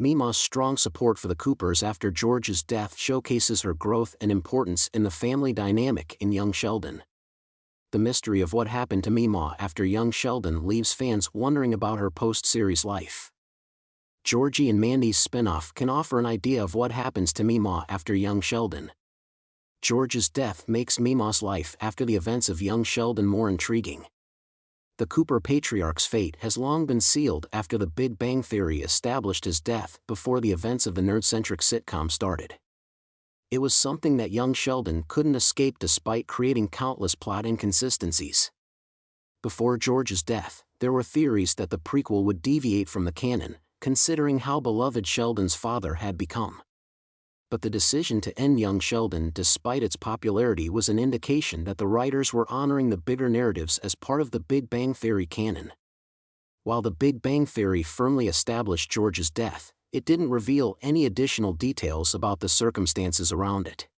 Meemaw's strong support for the Coopers after George's death showcases her growth and importance in the family dynamic in young Sheldon. The mystery of what happened to Meemaw after young Sheldon leaves fans wondering about her post-series life. Georgie and Mandy's spin-off can offer an idea of what happens to Meemaw after young Sheldon. George's death makes Meemaw's life after the events of young Sheldon more intriguing. The Cooper patriarch's fate has long been sealed after the Big Bang Theory established his death before the events of the nerd-centric sitcom started. It was something that young Sheldon couldn't escape despite creating countless plot inconsistencies. Before George's death, there were theories that the prequel would deviate from the canon, considering how beloved Sheldon's father had become. But the decision to end young Sheldon despite its popularity was an indication that the writers were honoring the bigger narratives as part of the Big Bang Theory canon. While the Big Bang Theory firmly established George's death, it didn't reveal any additional details about the circumstances around it.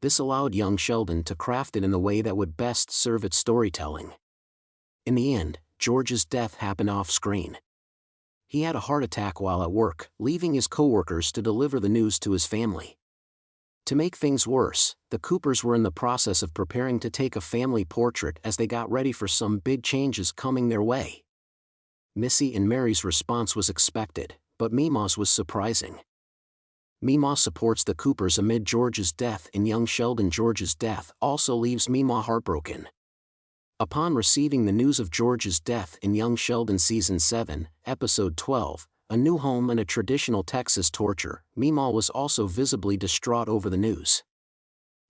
This allowed young Sheldon to craft it in the way that would best serve its storytelling. In the end, George's death happened off-screen. He had a heart attack while at work, leaving his coworkers to deliver the news to his family. To make things worse, the Coopers were in the process of preparing to take a family portrait as they got ready for some big changes coming their way. Missy and Mary's response was expected, but Meemaw's was surprising. Meemaw supports the Coopers amid George's death and young Sheldon. George's death also leaves Meemaw heartbroken. Upon receiving the news of George's death in young Sheldon Season 7, Episode 12, A New Home and a Traditional Texas Torture, Meemaw was also visibly distraught over the news.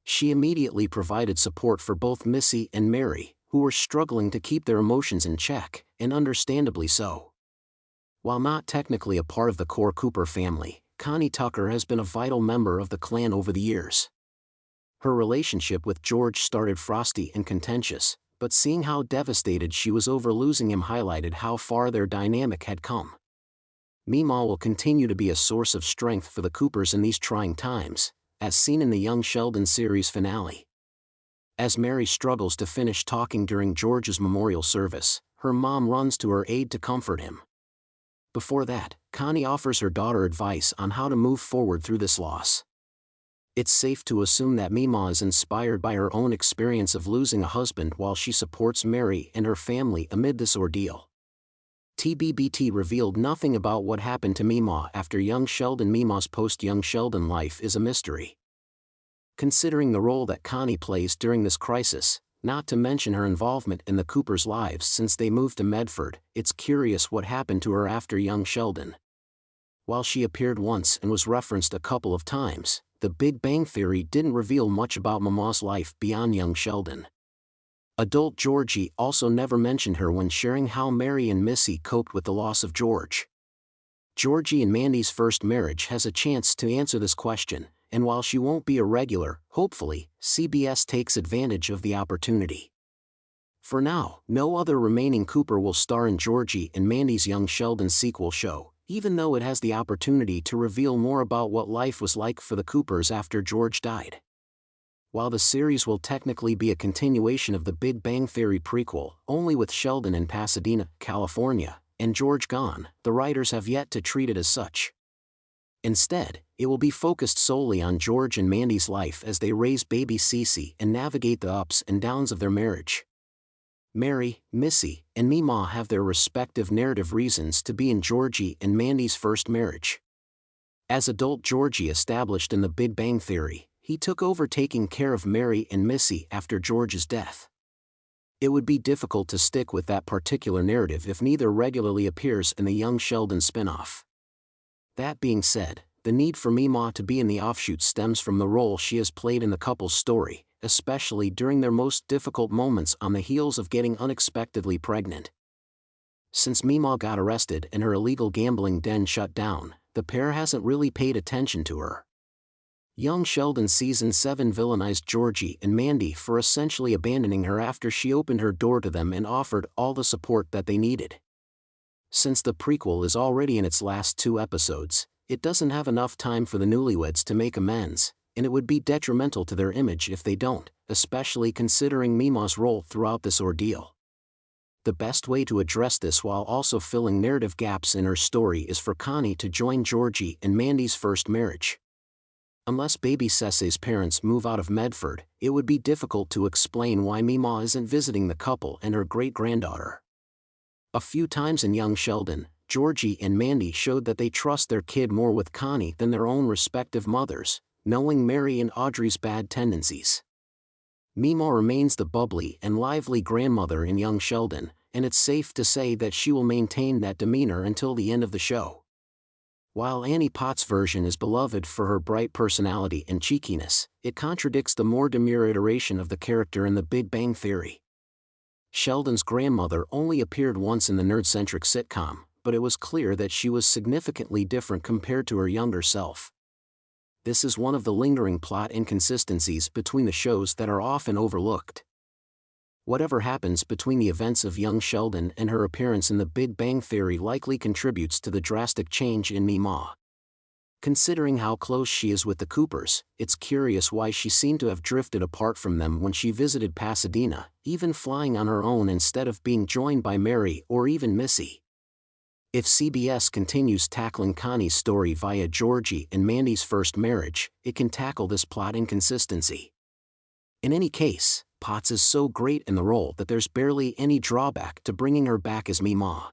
She immediately provided support for both Missy and Mary, who were struggling to keep their emotions in check, and understandably so. While not technically a part of the core Cooper family, Connie Tucker has been a vital member of the clan over the years. Her relationship with George started frosty and contentious, but seeing how devastated she was over losing him highlighted how far their dynamic had come. Meemaw will continue to be a source of strength for the Coopers in these trying times, as seen in the Young Sheldon series finale. As Mary struggles to finish talking during George's memorial service, her mom runs to her aid to comfort him. Before that, Connie offers her daughter advice on how to move forward through this loss. It's safe to assume that Meemaw is inspired by her own experience of losing a husband while she supports Mary and her family amid this ordeal. TBBT revealed nothing about what happened to Meemaw after young Sheldon. Meemaw's post-young Sheldon life is a mystery. Considering the role that Connie plays during this crisis, not to mention her involvement in the Coopers' lives since they moved to Medford, it's curious what happened to her after young Sheldon. While she appeared once and was referenced a couple of times, The Big Bang Theory didn't reveal much about Meemaw's life beyond young Sheldon. Adult Georgie also never mentioned her when sharing how Mary and Missy coped with the loss of George. Georgie and Mandy's first marriage has a chance to answer this question, and while she won't be a regular, hopefully, CBS takes advantage of the opportunity. For now, no other remaining Cooper will star in Georgie and Mandy's Young Sheldon sequel show, even though it has the opportunity to reveal more about what life was like for the Coopers after George died. While the series will technically be a continuation of the Big Bang Theory prequel, only with Sheldon in Pasadena, California, and George gone, the writers have yet to treat it as such. Instead, it will be focused solely on George and Mandy's life as they raise baby Cece and navigate the ups and downs of their marriage. Mary, Missy, and Meemaw have their respective narrative reasons to be in Georgie and Mandy's first marriage. As adult Georgie established in the Big Bang Theory, he took over taking care of Mary and Missy after George's death. It would be difficult to stick with that particular narrative if neither regularly appears in the Young Sheldon spin-off. That being said, the need for Meemaw to be in the offshoot stems from the role she has played in the couple's story, especially during their most difficult moments on the heels of getting unexpectedly pregnant. Since Meemaw got arrested and her illegal gambling den shut down, the pair hasn't really paid attention to her. Young Sheldon Season 7 villainized Georgie and Mandy for essentially abandoning her after she opened her door to them and offered all the support that they needed. Since the prequel is already in its last 2 episodes, it doesn't have enough time for the newlyweds to make amends, and it would be detrimental to their image if they don't, especially considering Meemaw's role throughout this ordeal. The best way to address this while also filling narrative gaps in her story is for Connie to join Georgie and Mandy's first marriage. Unless baby Cece's parents move out of Medford, it would be difficult to explain why Meemaw isn't visiting the couple and her great-granddaughter. A few times in young Sheldon, Georgie and Mandy showed that they trust their kid more with Connie than their own respective mothers, knowing Mary and Audrey's bad tendencies. Meemaw remains the bubbly and lively grandmother in young Sheldon, and it's safe to say that she will maintain that demeanor until the end of the show. While Annie Potts' version is beloved for her bright personality and cheekiness, it contradicts the more demure iteration of the character in The Big Bang Theory. Sheldon's grandmother only appeared once in the nerd-centric sitcom, but it was clear that she was significantly different compared to her younger self. This is one of the lingering plot inconsistencies between the shows that are often overlooked. Whatever happens between the events of young Sheldon and her appearance in The Big Bang Theory likely contributes to the drastic change in Meemaw. Considering how close she is with the Coopers, it's curious why she seemed to have drifted apart from them when she visited Pasadena, even flying on her own instead of being joined by Mary or even Missy. If CBS continues tackling Connie's story via Georgie and Mandy's first marriage, it can tackle this plot inconsistency. In any case, Potts is so great in the role that there's barely any drawback to bringing her back as Meemaw.